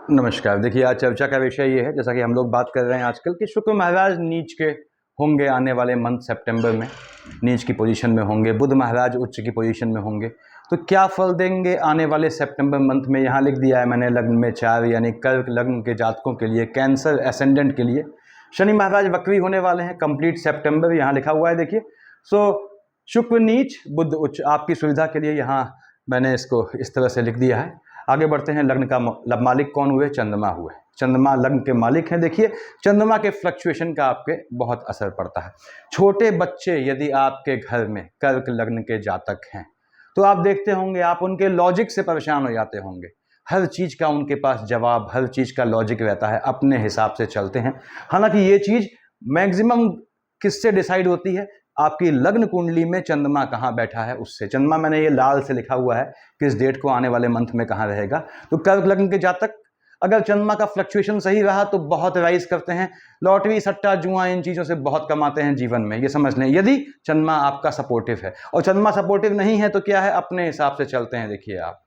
नमस्कार। देखिए, आज चर्चा का विषय ये है, जैसा कि हम लोग बात कर रहे हैं आजकल, कि शुक्र महाराज नीच के होंगे आने वाले मंथ सितंबर में, नीच की पोजीशन में होंगे। बुध महाराज उच्च की पोजीशन में होंगे, तो क्या फल देंगे आने वाले सितंबर मंथ में। यहाँ लिख दिया है मैंने लग्न में 4 यानी कर्क लग्न के जातकों के लिए, कैंसर एसेंडेंट के लिए शनि महाराज वक्री होने वाले हैं कंप्लीट सितंबर, यहाँ लिखा हुआ है। देखिए, शुक्र नीच बुध उच्च, आपकी सुविधा के लिए यहाँ मैंने इसको इस तरह से लिख दिया है। आगे बढ़ते हैं। लग्न का मालिक कौन हुए? चंद्रमा हुए। चंद्रमा लग्न के मालिक हैं। देखिए, चंद्रमा के फ्लक्चुएशन का आपके बहुत असर पड़ता है। छोटे बच्चे यदि आपके घर में कर्क लग्न के जातक हैं, तो आप देखते होंगे आप उनके लॉजिक से परेशान हो जाते होंगे। हर चीज़ का उनके पास जवाब, हर चीज़ का लॉजिक रहता है, अपने हिसाब से चलते हैं। हालांकि ये चीज़ मैक्सिमम किससे डिसाइड होती है? आपकी लग्न कुंडली में चंद्रमा कहाँ बैठा है उससे। चंद्रमा मैंने ये लाल से लिखा हुआ है किस डेट को आने वाले मंथ में कहाँ रहेगा। तो कर्क लग्न के जातक अगर चंद्रमा का फ्लक्चुएशन सही रहा तो बहुत राइज करते हैं, लॉटरी सट्टा जुआ इन चीज़ों से बहुत कमाते हैं जीवन में, ये समझ लें, यदि चंद्रमा आपका सपोर्टिव है। और चंद्रमा सपोर्टिव नहीं है तो क्या है? अपने हिसाब से चलते हैं। देखिए, आप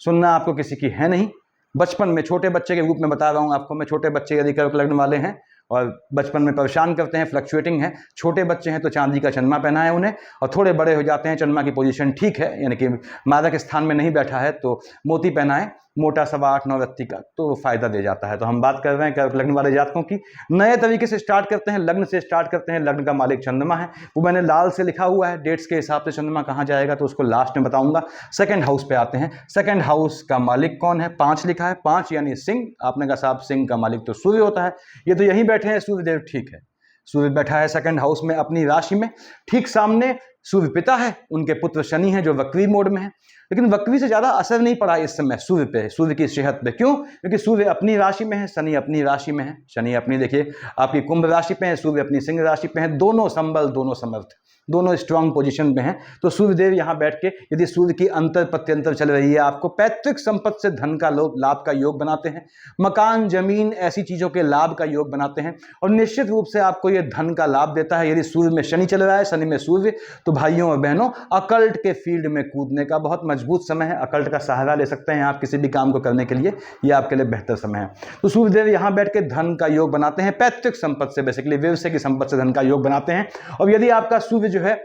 सुनना आपको किसी की है नहीं। बचपन में छोटे बच्चे के रूप में बता रहा हूँ आपको मैं, छोटे बच्चे यदि कर्क लग्न वाले हैं और बचपन में परेशान करते हैं, फ्लक्चुएटिंग है, छोटे बच्चे हैं तो चांदी का चंद्रमा पहना है उन्हें, और थोड़े बड़े हो जाते हैं, चंद्रमा की पोजीशन ठीक है यानी कि मादक स्थान में नहीं बैठा है, तो मोती पहना है, मोटा 8.25-9 रत्ती का, तो फायदा दे जाता है। तो हम बात कर रहे हैं कर्क लग्न वाले जातकों की। नए तरीके से स्टार्ट करते हैं, लग्न से स्टार्ट करते हैं। लग्न का मालिक चंद्रमा है, वो मैंने लाल से लिखा हुआ है। डेट्स के हिसाब से चंद्रमा कहाँ जाएगा तो उसको लास्ट में बताऊंगा। सेकंड हाउस पे आते हैं। सेकंड हाउस का मालिक कौन है? 5 लिखा है, 5 यानी सिंह। आपने कहा साहब सिंह का मालिक तो सूर्य होता है, ये तो यहीं बैठे हैं सूर्यदेव। ठीक है, सूर्य बैठा है सेकंड हाउस में अपनी राशि में, ठीक सामने सूर्य पिता है, उनके पुत्र शनि है जो वक्री मोड में है, लेकिन वक्री से ज्यादा असर नहीं पड़ा इस समय सूर्य पे, सूर्य की सेहत पे। क्यों? क्योंकि सूर्य अपनी राशि में है, शनि अपनी राशि में है। शनि अपनी, देखिए, आपकी कुंभ राशि पे है, सूर्य अपनी सिंह राशि पे है। दोनों संबल, दोनों समर्थ, दोनों स्ट्रांग पोजीशन में हैं। तो सूर्यदेव यहाँ बैठ के, यदि सूर्य की अंतर प्रत्यंतर चल रही है, आपको पैतृक संपत्ति से धन का लाभ का योग बनाते हैं, मकान जमीन ऐसी चीजों के लाभ का योग बनाते हैं, और निश्चित रूप से आपको ये धन का लाभ देता है। यदि सूर्य में शनि चल रहा है, शनि में सूर्य, तो भाइयों और बहनों, अकल्ट के फील्ड में कूदने का बहुत मजबूत समय है। अकल्ट का सहारा ले सकते हैं आप किसी भी काम को करने के लिए, ये आपके लिए बेहतर समय है। तो सूर्यदेव यहाँ बैठ के धन का योग बनाते हैं, पैतृक संपत्ति से, बेसिकली व्यवसाय की संपत्ति से धन का योग बनाते हैं। और यदि आपका सूर्य जो है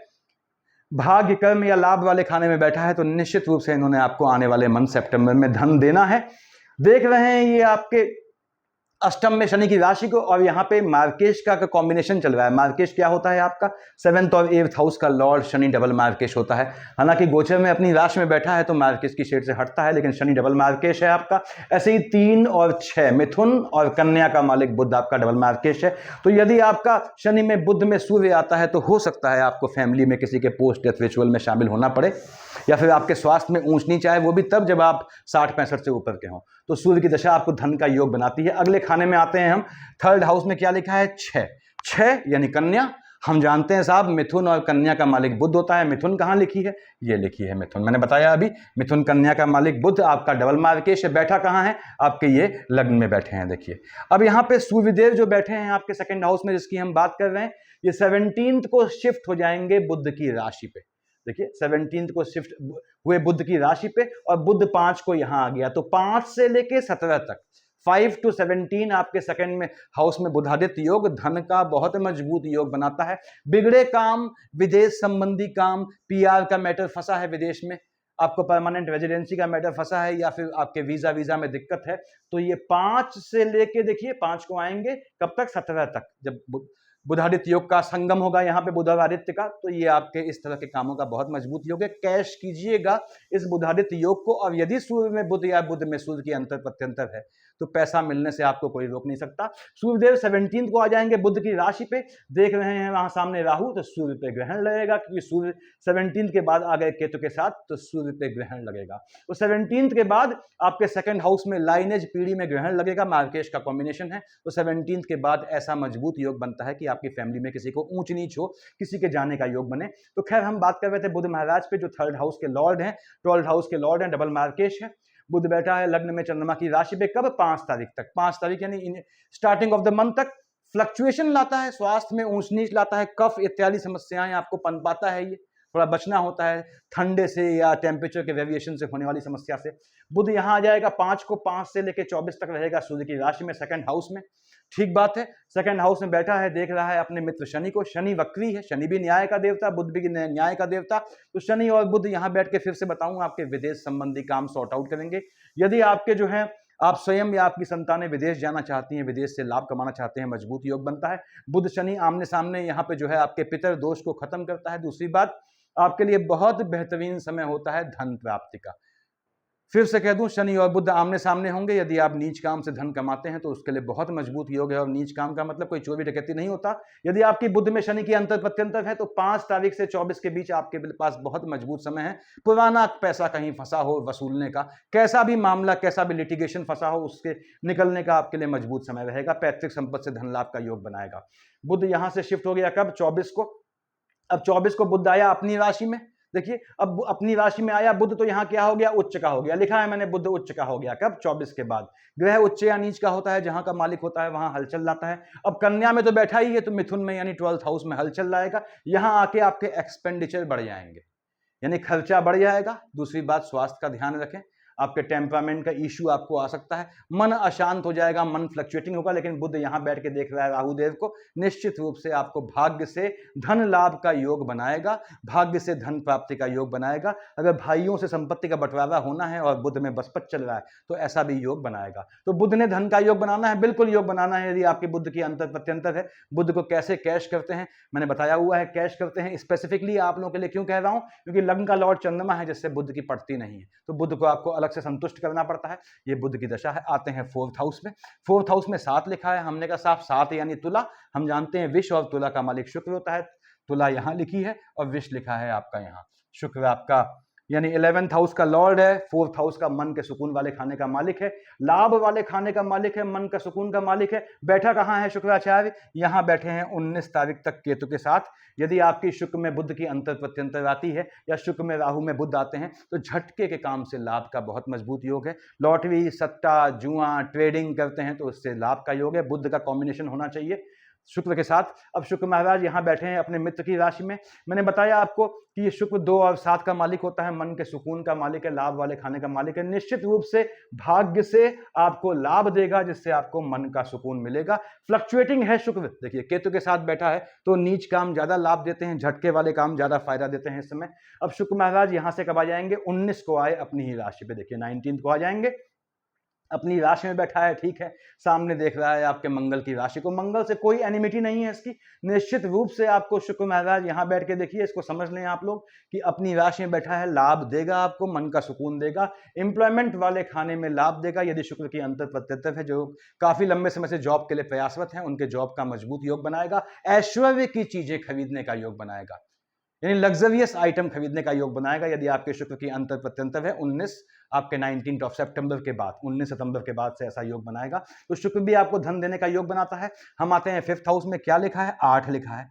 भाग्य कर्म या लाभ वाले खाने में बैठा है, तो निश्चित रूप से इन्होंने आपको आने वाले मंथ सितंबर में धन देना है। देख रहे हैं ये आपके अष्टम में शनि की राशि को, और यहाँ पे मार्केश का कॉम्बिनेशन चल रहा है। मार्केश क्या होता है? आपका 7th और 8th हाउस का लॉर्ड शनि डबल मार्केश होता है। हालांकि गोचर में अपनी राशि में बैठा है तो मार्केश की शेड से हटता है, लेकिन शनि डबल मार्केश है आपका। ऐसे ही 3 और 6 मिथुन और कन्या का मालिक बुध आपका डबल मार्केश है। तो यदि आपका शनि में बुध में सूर्य आता है तो हो सकता है आपको फैमिली में किसी के पोस्ट डेथ रिचुअल में शामिल होना पड़े, या फिर आपके स्वास्थ्य में ऊंच नीच आए, वो भी तब जब आप 60-65 से ऊपर के हों। तो सूर्य की दशा आपको धन का योग बनाती है। अगले खाने में आते हैं हम। थर्ड हाउस में क्या लिखा है? 6 यानी कन्या। हम जानते हैं साहब मिथुन और कन्या का मालिक बुध होता है। मिथुन कहाँ लिखी है? ये लिखी है मिथुन, मैंने बताया अभी। मिथुन कन्या का मालिक बुध आपका डबल मार्केश है। बैठा कहाँ है? आपके ये लग्न में बैठे हैं। देखिए, अब यहाँ पे सूर्यदेव जो बैठे हैं आपके सेकंड हाउस में, जिसकी हम बात कर रहे हैं, ये 17th को शिफ्ट हो जाएंगे बुध की राशि पे। देखिए, 17th को शिफ्ट हुए बुध की राशि पे, और बुध 5 को यहां आ गया। तो 5 से लेके 17 तक, 5 to 17 आपके सेकंड में हाउस में बुधादित्य योग धन का बहुत मजबूत योग बनाता है। बिगड़े काम, विदेश संबंधी काम, पीआर का मैटर फंसा है विदेश में, आपको परमानेंट रेजिडेंसी का मैटर फंसा है, या फिर आपके वीजा में दिक्कत है, तो ये 5 से लेके, देखिए 5 को आएंगे कब तक? 17 तक, जब बुधादित्य योग का संगम होगा यहाँ पे बुध और आदित्य का, तो ये आपके इस तरह के कामों का बहुत मजबूत योग है। कैश कीजिएगा इस बुधादित्य योग को। और यदि सूर्य में बुध या बुध में सूर्य की अंतर प्रत्यंतर है तो पैसा मिलने से आपको कोई रोक नहीं सकता। सूर्यदेव 17th को आ जाएंगे बुध की राशि पे। देख रहे हैं वहां सामने राहु, तो सूर्य पे ग्रहण लगेगा, क्योंकि सूर्य 17th के बाद आ गए केतु के साथ, तो सूर्य पे ग्रहण लगेगा। तो 17th के बाद आपके सेकंड हाउस में लाइनेज पीढ़ी में ग्रहण लगेगा, मार्केश का कॉम्बिनेशन है। तो 17th के बाद ऐसा मजबूत योग बनता है कि आपकी फैमिली में किसी को ऊंच नीच हो, किसी के जाने का योग बने। तो खैर, हम बात कर रहे थे बुध महाराज पे, जो 3rd हाउस के लॉर्ड हैं, 12th हाउस के लॉर्ड हैं, डबल मार्केश है। बुध बैठा है लग्न में चंद्रमा की राशि पे, कब? 5 तारीख तक। 5 तारीख यानी स्टार्टिंग ऑफ द मंथ तक फ्लक्चुएशन लाता है, स्वास्थ्य में ऊंच नीच लाता है, कफ इत्यादि समस्याएं आपको पनपाता है ये। थोड़ा बचना होता है ठंडे से या टेम्परेचर के वेरिएशन से होने वाली समस्या से। बुध यहाँ आ जाएगा 5 को, 5 से लेकर 24 तक रहेगा सूर्य की राशि में, सेकंड हाउस में। ठीक बात है, सेकंड हाउस में बैठा है, देख रहा है अपने मित्र शनि को। शनि वक्री है, शनि भी न्याय का देवता, बुध भी न्याय का देवता। तो शनि और बुध यहाँ बैठ के फिर से बताऊं आपके विदेश संबंधी काम सॉर्ट आउट करेंगे। यदि आपके जो है आप स्वयं या आपकी संतानें विदेश जाना चाहती हैं, विदेश से लाभ कमाना चाहते हैं, मजबूत योग बनता है। बुध शनि आमने सामने यहाँ पे जो है आपके पितर दोष को खत्म करता है। दूसरी बात, आपके लिए बहुत बेहतरीन समय होता है धन प्राप्ति का। फिर से कह दूं, शनि और बुध आमने सामने होंगे। यदि आप नीच काम से धन कमाते हैं तो उसके लिए बहुत मजबूत योग है। और नीच काम का मतलब कोई चोरी डकैती नहीं होता। यदि आपकी बुध में शनि की अंतर प्रत्यंतर है तो 5 तारीख से 24 के बीच आपके पास बहुत मजबूत समय है। पुराना पैसा कहीं फंसा हो वसूलने का, कैसा भी मामला, कैसा भी लिटिगेशन फंसा हो, उसके निकलने का आपके लिए मजबूत समय रहेगा। पैतृक संपत्ति से धन लाभ का योग बनाएगा। बुध यहां से शिफ्ट हो गया कब? 24 को। अब 24 को बुध आया अपनी राशि में। देखिए, अब अपनी राशि में आया बुध तो यहाँ क्या हो गया? उच्च का हो गया। लिखा है मैंने बुध उच्च का हो गया कब? 24 के बाद। ग्रह उच्च या नीच का होता है, जहां का मालिक होता है वहां हलचल लाता है। अब कन्या में तो बैठा ही है, तो मिथुन में यानी 12th हाउस में हलचल लाएगा। यहां आके आपके एक्सपेंडिचर बढ़ जाएंगे, यानी खर्चा बढ़ जाएगा। दूसरी बात, स्वास्थ्य का ध्यान रखें। आपके टेम्परामेंट का इश्यू आपको आ सकता है, मन अशांत हो जाएगा, मन फ्लक्चुएटिंग होगा। लेकिन बुध यहां बैठ के देख रहा है राहु देव को, निश्चित रूप से आपको भाग्य से धन लाभ का योग बनाएगा, भाग्य से धन प्राप्ति का योग बनाएगा। अगर भाइयों से संपत्ति का बंटवारा होना है और बुध में बृहस्पति चल रहा है तो ऐसा भी योग बनाएगा। तो बुध ने धन का योग बनाना है, बिल्कुल योग बनाना है। यदि आपके बुध की अंतर प्रत्यंतर है, बुध को कैसे कैश करते हैं मैंने बताया हुआ है। कैश करते हैं स्पेसिफिकली आप लोगों के लिए क्यों कह रहा हूं? क्योंकि लग्न का लॉर्ड चंद्रमा है, जिससे बुध की पड़ती नहीं है, तो बुध को आपको अलग से संतुष्ट करना पड़ता है। ये बुध की दशा है। आते हैं 4th हाउस में। 4th हाउस में 7 लिखा है, हमने कहा साफ 7 यानी तुला। हम जानते हैं विष और तुला का मालिक शुक्र होता है। तुला यहां लिखी है और विष लिखा है आपका यहां। शुक्र आपका यानी 11th हाउस का लॉर्ड है। 4th हाउस का मन के सुकून वाले खाने का मालिक है, लाभ वाले खाने का मालिक है, मन का सुकून का मालिक है। बैठा कहां है शुक्राचार्य? यहां बैठे हैं 19 तारीख तक केतु के साथ। यदि आपकी शुक्र में बुध की अंतर प्रत्यंतर आती है या शुक्र में राहु में बुध आते हैं तो झटके के काम से लाभ का बहुत मजबूत योग है। लॉटरी, सट्टा, जुआ, ट्रेडिंग करते हैं तो उससे लाभ का योग है। बुध का कॉम्बिनेशन होना चाहिए शुक्र के साथ। अब शुक्र महाराज यहां बैठे हैं अपने मित्र की राशि में। मैंने बताया आपको कि ये शुक्र 2 और 7 का मालिक होता है, मन के सुकून का मालिक है, लाभ वाले खाने का मालिक है। निश्चित रूप से भाग्य से आपको लाभ देगा, जिससे आपको मन का सुकून मिलेगा। फ्लक्चुएटिंग है शुक्र। देखिए, केतु के साथ बैठा है तो नीच काम ज्यादा लाभ देते हैं, झटके वाले काम ज्यादा फायदा देते हैं इस समय। अब शुक्र महाराज यहां से कब आ जाएंगे? 19 को आए अपनी ही राशि पे। देखिए 19 को आ जाएंगे, अपनी राशि में बैठा है, ठीक है। सामने देख रहा है आपके मंगल की राशि को। मंगल से कोई एनिमिटी नहीं है इसकी। निश्चित रूप से आपको शुक्र महाराज यहां बैठ के देखिए, इसको समझ लें आप लोग कि अपनी राशि में बैठा है, लाभ देगा आपको, मन का सुकून देगा, एम्प्लॉयमेंट वाले खाने में लाभ देगा। यदि शुक्र की अंतर प्रत्यंतर है, जो काफी लंबे समय से जॉब के लिए प्रयासरत हैं, उनके जॉब का मजबूत योग बनाएगा। ऐश्वर्य की चीजें खरीदने का योग बनाएगा, यानी लग्जरियस आइटम खरीदने का योग बनाएगा। यदि आपके शुक्र की अंतर प्रत्यंतर है 19 आपके 19 सितंबर के बाद, 19 सितंबर के बाद से ऐसा योग बनाएगा। तो शुक्र भी आपको धन देने का योग बनाता है। हम आते हैं 5th हाउस में। क्या लिखा है? 8 लिखा है।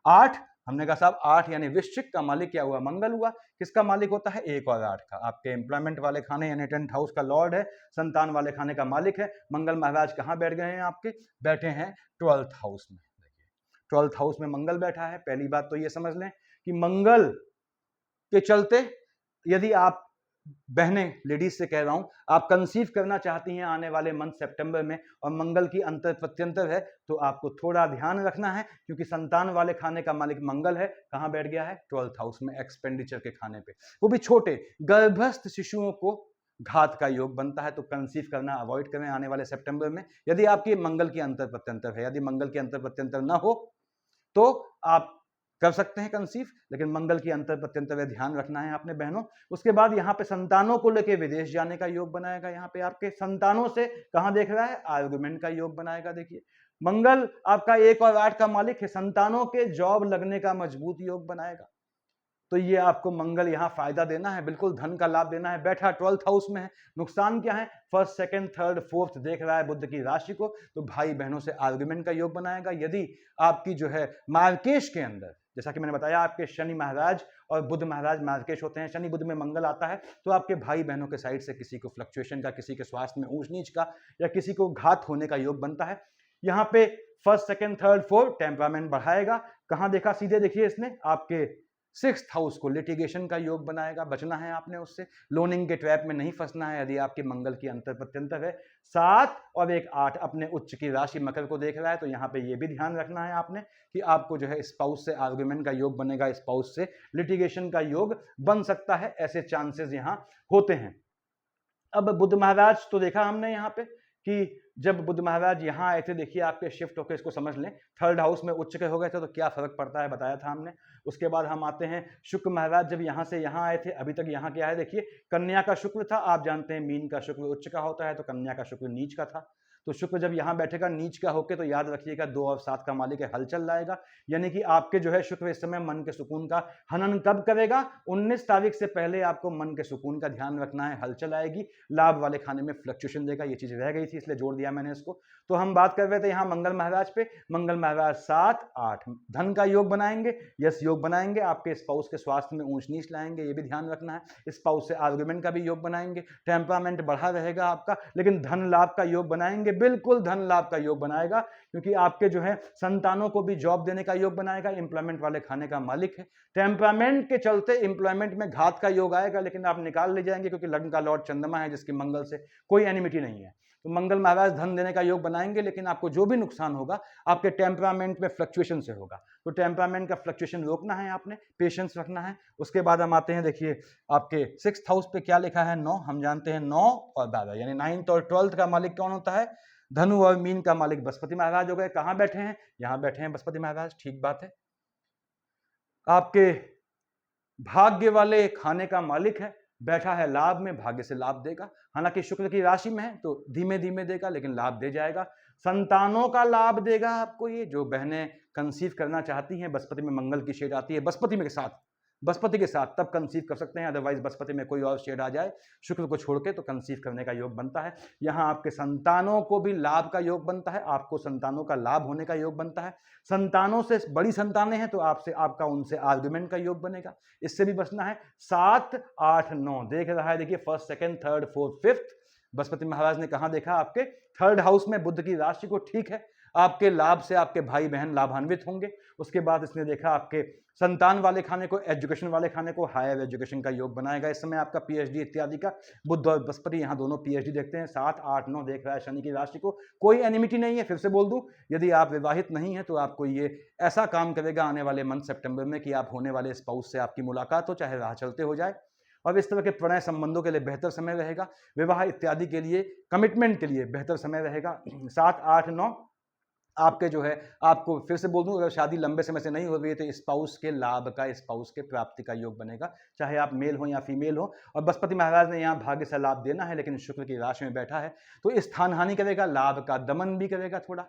8 हमने कहा साहब 8 यानी वृश्चिक का मालिक क्या हुआ? मंगल हुआ। किसका मालिक होता है? 1 और 8 का। आपके एम्प्लॉयमेंट वाले खाने यानी 10th हाउस का लॉर्ड है, संतान वाले खाने का मालिक है। मंगल महाराज कहां बैठ गए हैं आपके? बैठे हैं 12th हाउस में। 12th हाउस में मंगल बैठा है। पहली बात तो ये समझ लें कि मंगल के चलते यदि आप बहनें, लेडीज से कह रहा हूं, आप कंसीव करना चाहती हैं आने वाले मंथ सितंबर में और मंगल की अंतर प्रत्यंतर है तो आपको थोड़ा ध्यान रखना है, क्योंकि संतान वाले खाने का मालिक मंगल है। कहां बैठ गया है? 12th हाउस में, एक्सपेंडिचर के खाने पे, वो भी छोटे गर्भस्थ शिशुओं को घात का योग बनता है। तो कंसीव करना अवॉइड करें आने वाले सितंबर में, यदि आपकी मंगल की अंतर प्रत्यंतर है। यदि मंगल की अंतर प्रत्यंतर न हो तो आप कर सकते हैं कंसीव, लेकिन मंगल की अंतर प्रत्यंतर ध्यान रखना है आपने बहनों। उसके बाद यहाँ पे संतानों को लेकर विदेश जाने का योग बनाएगा। यहाँ पे आपके संतानों से कहां देख रहा है? आर्गुमेंट का योग बनाएगा। देखिए, मंगल आपका 1 और 8 का मालिक है, संतानों के जॉब लगने का मजबूत योग बनाएगा। तो ये आपको मंगल यहां फायदा देना है, बिल्कुल धन का लाभ देना है। बैठा 12th हाउस में है। नुकसान क्या है? 1st, 2nd, 3rd, 4th देख रहा है बुध की राशि को, तो भाई बहनों से आर्गुमेंट का योग बनाएगा। यदि आपकी जो है मार्केश के अंदर, जैसा कि मैंने बताया आपके शनि महाराज और बुध महाराज मार्केश होते हैं, शनि बुध में मंगल आता है, तो आपके भाई बहनों के साइड से किसी को फ्लक्चुएशन का, किसी के स्वास्थ्य में ऊंच नीच का या किसी को घात होने का योग बनता है। यहाँ पे 1st, 2nd, 3rd, 4th temperament बढ़ाएगा। कहां देखा? सीधे देखिए इसने आपके सिक्स्थ हाउस को लिटिगेशन का योग बनाएगा, बचना है आपने उससे, लोनिंग के ट्रैप में नहीं फंसना है यदि आपके मंगल की अंतर प्रत्यंतर है। 7 और 1 8 अपने उच्च की राशि मकर को देख रहा है, तो यहाँ पे ये भी ध्यान रखना है आपने कि आपको जो है स्पाउस से आर्गुमेंट का योग बनेगा, स्पाउस से लिटिगेशन का योग बन सकता है, ऐसे चांसेस यहाँ होते हैं। अब बुध महाराज तो देखा हमने यहाँ पे कि जब बुध महाराज यहाँ आए थे, देखिए आपके शिफ्ट होकर इसको समझ लें, थर्ड हाउस में उच्च के हो गए थे तो क्या फर्क पड़ता है बताया था हमने। उसके बाद हम आते हैं शुक्र महाराज जब यहाँ से यहाँ आए थे, अभी तक यहाँ क्या है देखिए, कन्या का शुक्र था, आप जानते हैं मीन का शुक्र उच्च का होता है, तो कन्या का शुक्र नीच का था। तो शुक्र जब यहाँ बैठेगा नीच का होके, तो याद रखिएगा 2 और 7 का मालिक है, हलचल लाएगा, यानी कि आपके जो है शुक्र इस समय मन के सुकून का हनन कब करेगा, 19 तारीख से पहले आपको मन के सुकून का ध्यान रखना है, हलचल आएगी, लाभ वाले खाने में फ्लक्चुएशन देगा, ये चीज रह गई थी इसलिए जोड़ दिया मैंने इसको। तो हम बात कर रहे थे यहाँ मंगल महाराज पे, मंगल महाराज 7 8 धन का योग बनाएंगे, यस योग बनाएंगे, आपके स्पाउस के स्वास्थ्य में ऊंच नीच लाएंगे, ये भी ध्यान रखना है, स्पाउस से आर्गुमेंट का भी योग बनाएंगे, टेम्परामेंट बढ़ा रहेगा आपका, लेकिन धन लाभ का योग बनाएंगे, बिल्कुल धन लाभ का योग बनाएगा, क्योंकि आपके जो है संतानों को भी जॉब देने का योग बनाएगा, एम्प्लॉयमेंट वाले खाने का मालिक है, टेम्परामेंट के चलते एम्प्लॉयमेंट में घात का योग आएगा, लेकिन आप निकाल ले जाएंगे क्योंकि लग्न का लॉर्ड चंद्रमा है जिसकी मंगल से कोई एनिमिटी नहीं है। तो मंगल महाराज धन देने का योग बनाएंगे, लेकिन आपको जो भी नुकसान होगा आपके टेम्परामेंट में फ्लक्चुएशन से होगा, तो टेम्परामेंट का फ्लक्चुएशन रोकना है आपने, पेशेंस रखना है। उसके बाद हम आते हैं, देखिए आपके 6th हाउस पे क्या लिखा है, 9, हम जानते हैं 9 और 12 यानी 9th और 12th का मालिक कौन होता है, धनु और मीन का मालिक बृहस्पति महाराज हो गए। कहां बैठे हैं, यहां बैठे हैं बृहस्पति महाराज, ठीक बात है। आपके भाग्य वाले खाने का मालिक है, बैठा है लाभ में, भाग्य से लाभ देगा, हालांकि शुक्र की राशि में है तो धीमे धीमे देगा लेकिन लाभ दे जाएगा, संतानों का लाभ देगा आपको। ये जो बहनें कंसीव करना चाहती हैं, बृहस्पति में मंगल की शेड आती है, बृहस्पति के साथ तब कंसीव कर सकते हैं, अदरवाइज बृहस्पति में कोई और शेड आ जाए शुक्र को छोड़ के तो कंसीव करने का योग बनता है। यहाँ आपके संतानों को भी लाभ का योग बनता है, आपको संतानों का लाभ होने का योग बनता है, संतानों से बड़ी संतानें हैं तो आपसे आपका उनसे आर्गुमेंट का योग बनेगा, इससे भी बचना है। 7 8 9 देख रहा है, देखिए 1st 2nd 3rd 4th 5th Brihaspati महाराज ने कहा देखा, आपके 3rd हाउस में बुध की राशि को, ठीक है, आपके लाभ से आपके भाई बहन लाभान्वित होंगे। उसके बाद इसने देखा आपके संतान वाले खाने को, एजुकेशन वाले खाने को, हायर एजुकेशन का योग बनाएगा। इस समय आपका पीएचडी इत्यादि का, बुध और बृहस्पति यहाँ दोनों पीएचडी देखते हैं। 7 8 9 देख रहा है शनि की राशि को, कोई एनिमिटी नहीं है। फिर से बोल दूं, यदि आप विवाहित नहीं है तो आपको ये ऐसा काम करेगा आने वाले मंथ सितंबर में कि आप होने वाले स्पाउस से आपकी मुलाकात हो, चाहे राह चलते हो जाए, और इस तरह के प्रणय संबंधों के लिए बेहतर समय रहेगा, विवाह इत्यादि के लिए, कमिटमेंट के लिए बेहतर समय रहेगा। 7 8 9 आपके जो है, आपको फिर से बोल दूं, अगर शादी लंबे समय से नहीं हो रही है तो स्पाउस के लाभ का, स्पाउस के प्राप्ति का योग बनेगा, चाहे आप मेल हो या फीमेल हो। और बृहस्पति महाराज ने यहाँ भाग्य से लाभ देना है, लेकिन शुक्र की राशि में बैठा है तो स्थान हानि करेगा, लाभ का दमन भी करेगा थोड़ा,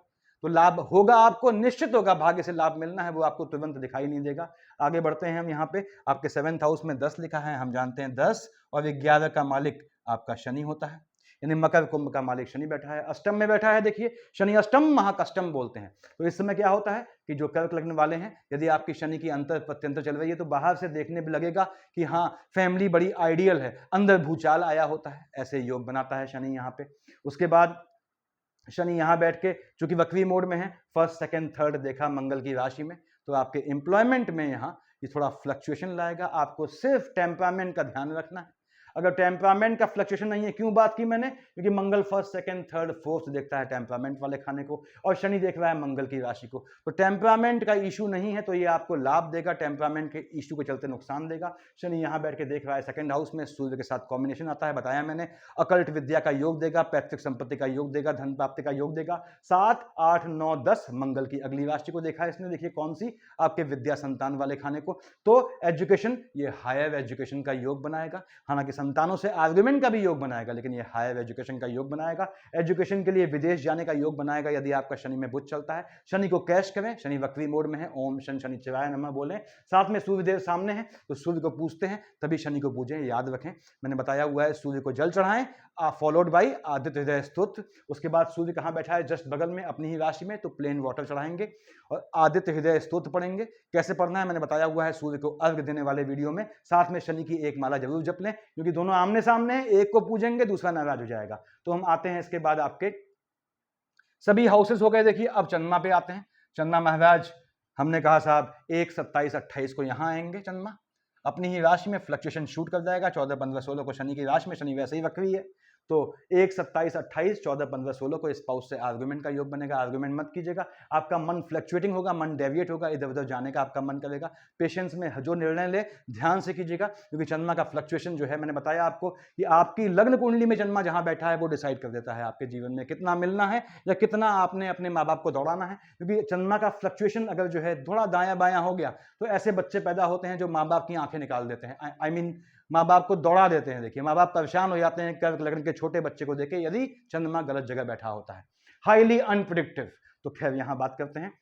तो लाभ होगा आपको, निश्चित होगा, भाग्य से लाभ मिलना है, वो आपको तुरंत दिखाई नहीं देगा। आगे बढ़ते हैं हम, यहाँ पे आपके 7th हाउस में 10 लिखा है, हम जानते हैं 10 और 11 का मालिक आपका शनि होता है, यानी मकर कुंभ का मालिक शनि बैठा है, अष्टम में बैठा है। देखिए शनि अष्टम महाकष्टम बोलते हैं, तो इस समय क्या होता है कि जो कर्क लग्न वाले हैं, यदि आपकी शनि की अंतर प्रत्यंतर चल रही है तो बाहर से देखने में लगेगा कि हाँ फैमिली बड़ी आइडियल है, अंदर भूचाल आया होता है, ऐसे योग बनाता है शनि यहाँ पे। उसके बाद शनि यहाँ बैठ के चूंकि वक्री मोड में है, 1st 2nd 3rd देखा मंगल की राशि में, तो आपके एम्प्लॉयमेंट में यहाँ ये थोड़ा फ्लक्चुएशन लाएगा। आपको सिर्फ टेम्परामेंट का ध्यान रखना है, अगर टेम्परामेंट का फ्लक्चुएशन नहीं है, क्यों बात की मैंने, क्योंकि मंगल 1st 2nd 3rd 4th देखता है टेम्परामेंट वाले खाने को, और शनि देख रहा है मंगल की राशि को, तो टेम्परामेंट का इशू नहीं है तो ये आपको लाभ देगा, टेम्परामेंट के इशू के चलते नुकसान देगा। शनि यहाँ बैठ के देख रहा है 2nd हाउस में, सूर्य के साथ कॉम्बिनेशन आता है, बताया मैंने, अकल्ट विद्या का योग देगा, पैतृक संपत्ति का योग देगा, धन प्राप्ति का योग देगा। 7 8 9 10 मंगल की अगली राशि को देखा है इसने, देखिए कौन सी, आपके विद्या संतान वाले खाने को, तो एजुकेशन, ये हायर एजुकेशन का योग बनाएगा, हालांकि संतानों से आर्गुमेंट का भी योग बनाएगा, लेकिन ये हायर एजुकेशन का योग बनाएगा, एजुकेशन के लिए विदेश जाने का योग बनाएगा यदि आपका शनि में बुध चलता है। शनि को कैश करें, शनि वक्री मोड में है, ओम शन शनिचराय नमः बोलें, साथ में सूर्यदेव सामने हैं तो सूर्य को पूजते हैं, तभी शनि को पूजें, याद रखें, मैंने बताया हुआ है। सूर्य को जल चढ़ाएं, फॉलोड बाई आदित्य हृदय स्तोत्र। उसके बाद सूर्य कहां बैठा है, जस्ट बगल में अपनी ही राशि में, तो प्लेन वाटर चढ़ाएंगे और आदित्य हृदय स्तोत्र पढ़ेंगे। कैसे पढ़ना है मैंने बताया हुआ है सूर्य को अर्घ देने वाले वीडियो में। साथ में शनि की एक माला जरूर जप लें, क्योंकि दोनों आमने सामने हैं, एक को पूजेंगे दूसरा नाराज हो जाएगा। तो हम आते हैं इसके बाद आपके सभी हाउसेस हो गए। देखिए अब चंद्रमा पे आते हैं। चंद्रमा महाराज हमने कहा साहब 1, 27, 28 को यहाँ आएंगे चंद्रमा, अपनी ही राशि में फ्लक्चुएशन शूट कर जाएगा। 14, 15, 16 को शनि की राशि में, शनि वैसे ही वक्री है, तो 1, 27, 28, 14, 15, 16 को स्पाउस से आर्गुमेंट का योग बनेगा। आर्गुमेंट मत कीजिएगा, आपका मन फ्लक्चुएटिंग होगा, मन डेविएट होगा, इधर उधर जाने का आपका मन करेगा। पेशेंस में जो निर्णय ले ध्यान से कीजिएगा, क्योंकि चंद्रमा का फ्लक्चुएशन जो है, मैंने बताया आपको कि आपकी लग्न कुंडली में चंद्रमा जहां बैठा है वो डिसाइड कर देता है आपके जीवन में कितना मिलना है या कितना आपने अपने माँ बाप को दौड़ाना है। क्योंकि चंद्रमा का फ्लक्चुएशन अगर जो है थोड़ा दायां बायां हो गया तो ऐसे बच्चे पैदा होते हैं जो माँ बाप की आंखें निकाल देते हैं, आई मीन माँ बाप को दौड़ा देते हैं। देखिए, माँ बाप परेशान हो जाते हैं कर्क लग्न के छोटे बच्चे को देखे यदि चंद्रमा गलत जगह बैठा होता है, हाईली अनप्रिडिक्टिव। तो खैर यहां बात करते हैं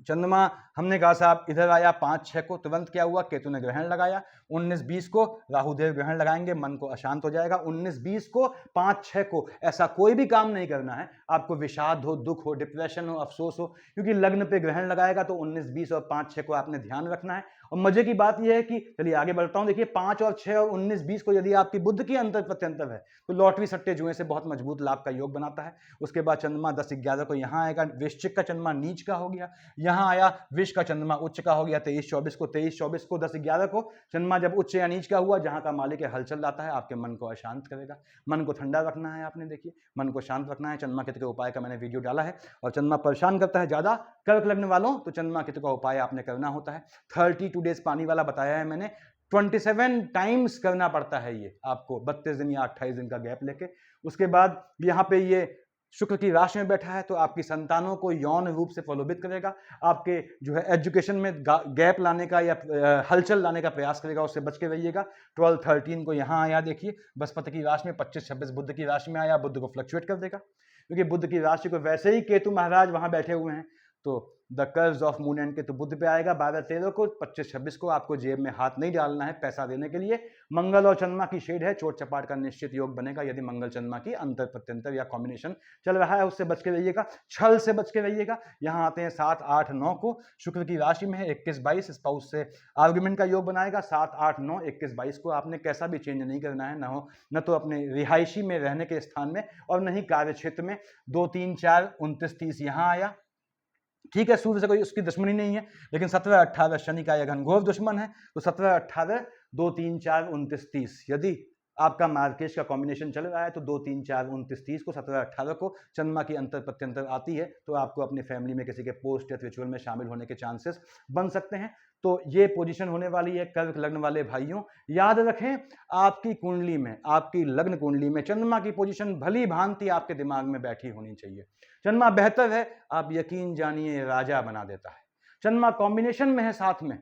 चंद्रमा। हमने कहा साहब इधर आया 5, 6 को, तुरंत क्या हुआ, केतु ने ग्रहण लगाया। 19, 20 को राहुदेव ग्रहण लगाएंगे, मन को अशांत हो जाएगा। 19, 20 को, 5, 6 को ऐसा कोई भी काम नहीं करना है आपको, विषाद हो, दुख हो, डिप्रेशन हो, अफसोस हो, क्योंकि लग्न पे ग्रहण लगाएगा। तो 19, 20 और 5, 6 को आपने ध्यान रखना है। और मजे की बात यह है कि चलिए आगे बढ़ता हूं, देखिए 5 और 6 और 19, 20 को यदि आपकी बुद्ध की अंतर प्रत्यंतर है तो लॉटरी सट्टे जुए से बहुत मजबूत लाभ का योग बनाता है। उसके बाद चंद्रमा 10, 11 को यहां आएगा, वृश्चिक का चंद्रमा नीच का हो गया, यहां आया वृष का चंद्रमा उच्च का हो गया 23, 24 को। 23, 24 को 10, 11 को चंद्रमा जब उच्च या नीच का हुआ, जहां का मालिक है हलचल लाता है, आपके मन को अशांत करेगा। मन को ठंडा रखना है आपने, देखिए मन को शांत रखना है। चंद्रमा केतु के उपाय का मैंने वीडियो डाला है। और चंद्रमा परेशान करता है ज्यादा कर्क लग्न वालों, तो चंद्रमा केतु का उपाय आपने करना होता है। 32 डेज पानी वाला बताया है मैंने, 27 टाइम्स करना पड़ता है ये आपको, 32 दिन या 28 दिन का गैप लेके। उसके बाद यहाँ पे ये शुक्र की राशि में बैठा है, तो आपकी संतानों को यौन रूप से प्रलोभित करेगा, आपके जो है एजुकेशन में गैप लाने का या हलचल लाने का प्रयास करेगा, उससे बच के रहिएगा। 12, 13 को यहाँ आया, देखिए बृहस्पति की राशि में, 25, 26 बुध की राशि में आया, बुध को फ्लक्चुएट कर देगा, क्योंकि बुध की राशि को वैसे ही केतु महाराज वहां बैठे हुए हैं। तो the curves of moon and Ketu Budh पे आएगा 12, 13 को। 25, 26 को आपको जेब में हाथ नहीं डालना है पैसा देने के लिए। मंगल और चंद्रमा की शेड है, चोट चपाट का निश्चित योग बनेगा यदि मंगल चंद्रमा की अंतर प्रत्यंतर या कॉम्बिनेशन चल रहा है, उससे बच के रहिएगा, छल से बच के रहिएगा। यहाँ आते हैं 7, 8, 9 को, शुक्र की राशि में है, 21, 22 स्पाउस से आर्गुमेंट का योग बनाएगा। 7, 8, 9, 21, 22 को आपने कैसा भी चेंज नहीं करना है, न तो अपने रिहायशी में रहने के स्थान में और न ही कार्य क्षेत्र में। 2, 3, 4, 29, 30 यहाँ आया, ठीक है, सूर्य से कोई उसकी दुश्मनी नहीं है, लेकिन 17, 18 शनि का यह घनघोर दुश्मन है। तो 17, 18, 2, 3, 4, 29, 30 यदि आपका मार्केश का कॉम्बिनेशन चल रहा है तो 2, 3, 4, 29, 30 को, 17, 18 को चंद्रमा की अंतर प्रत्यंतर आती है, तो आपको अपनी फैमिली में किसी के पोस्ट या रिचुअल में शामिल होने के चांसेस बन सकते हैं। तो ये पोजीशन होने वाली है कर्क लग्न वाले भाइयों। याद रखें, आपकी कुंडली में, आपकी लग्न कुंडली में चंद्रमा की पोजीशन भली भांति आपके दिमाग में बैठी होनी चाहिए। चंद्रमा बेहतर है, आप यकीन जानिए राजा बना देता है। चंद्रमा कॉम्बिनेशन में है, साथ में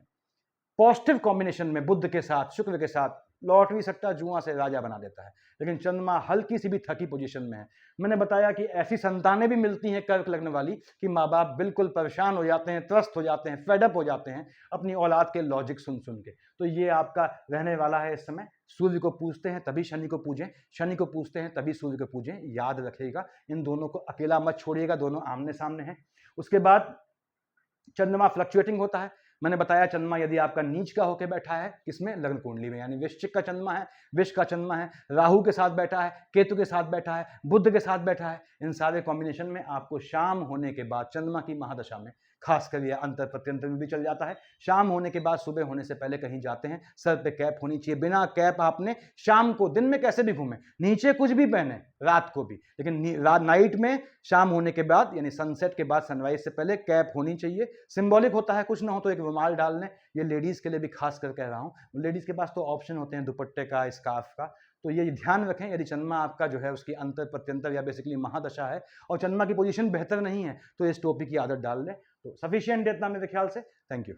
पॉजिटिव कॉम्बिनेशन में बुध के साथ, शुक्र के साथ, लॉटरी सट्टा जुआ से राजा बना देता है। लेकिन चंद्रमा हल्की सी भी थकी पोजीशन में है। मैंने बताया कि ऐसी संतानें भी मिलती हैं कर्क लग्न वाली कि माँ बाप बिल्कुल परेशान हो जाते हैं, त्रस्त हो जाते हैं, फेडअप हो जाते हैं अपनी औलाद के लॉजिक सुन सुन के। तो ये आपका रहने वाला है इस समय। सूर्य को पूजते हैं तभी शनि को पूजें, शनि को पूजते हैं तभी सूर्य को पूजें, याद रखिएगा। इन दोनों को अकेला मत छोड़िएगा, दोनों आमने सामने हैं। उसके बाद चंद्रमा फ्लक्चुएटिंग होता है। मैंने बताया चंद्रमा यदि आपका नीच का होकर बैठा है, किसमें, लग्न कुंडली में, यानी वृश्चिक का चंद्रमा है, विष का चंद्रमा है, राहु के साथ बैठा है, केतु के साथ बैठा है, बुध के साथ बैठा है, इन सारे कॉम्बिनेशन में आपको शाम होने के बाद चंद्रमा की महादशा में, खासकर यह अंतर प्रत्यंतर में भी चल जाता है, शाम होने के बाद सुबह होने से पहले कहीं जाते हैं, सर पे कैप होनी चाहिए। बिना कैप आपने शाम को, दिन में कैसे भी घूमें, नीचे कुछ भी पहने, रात को भी, लेकिन नाइट में, शाम होने के बाद यानी सनसेट के बाद, सनराइज से पहले कैप होनी चाहिए। सिंबॉलिक होता है, कुछ ना हो तो एक रुमाल डाल लें। ये लेडीज के लिए भी खास कर कह रहा हूं, लेडीज के पास तो ऑप्शन होते हैं दुपट्टे का, स्कार्फ का। तो ये ध्यान रखें, यदि चंद्रमा आपका जो है उसकी अंतर प्रत्यंतर या बेसिकली महादशा है और चंद्रमा की पोजीशन बेहतर नहीं है तो इस टोपी की आदत डाल लें। तो सफिशिएंट है इतना मेरे ख्याल से। Thank you.